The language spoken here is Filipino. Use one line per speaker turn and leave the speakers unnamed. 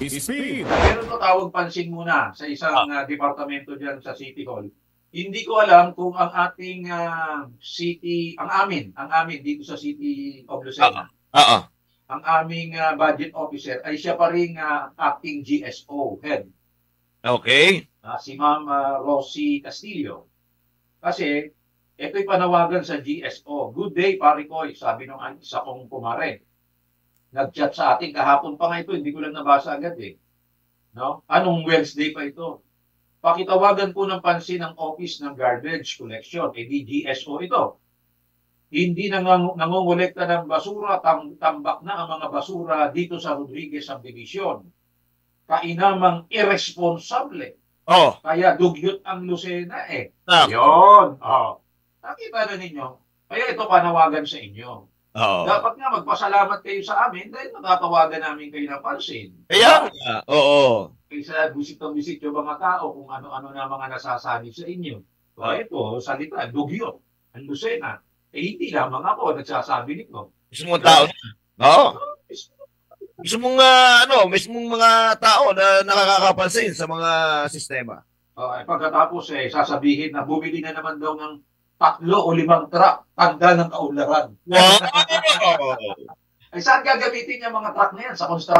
Speed.
Meron ko tawag pansin muna sa isang departamento dyan sa City Hall. Hindi ko alam kung ang ating ang amin dito sa City of Lucena, ang aming budget officer ay siya pa ring acting GSO head.
Okay.
Si Ma'am Rosie Castillo. Kasi ito'y panawagan sa GSO. Good day, pare ko, sabi nung isa kong kumare. Nag-chat sa atin kahapon pa nga ito, hindi ko lang nabasa agad eh. No? Anong Wednesday pa ito? Pakitawagan po ng pansin ng Office ng Garbage Collection, di GSO ito. Hindi nangongolekta ng basura, tambak na ang mga basura dito sa Rodriguez Subdivision. Kainamang irresponsable. Kaya dugyot ang Lucena eh. Yun. Nakita na ninyo. Kaya ito panawagan sa inyo. Dapat nga magpasalamat kayo sa amin dahil natatawagan namin kayo ng pansin.
Kaya
Kaysa busit yung mga tao kung ano-ano na mga nasasabi sa inyo. Ito, salita, dugyot ang Lucena. Hindi lamang ako nagsasabi nito.
Mismong tao mismong mga tao na nakakapansin sa mga sistema.
Pagkatapos sasabihin na bumili na naman daw ng 3 o 5 truck, tanda ng kaunlaran. Saan gagamitin yung mga truck na yan? Sa construction?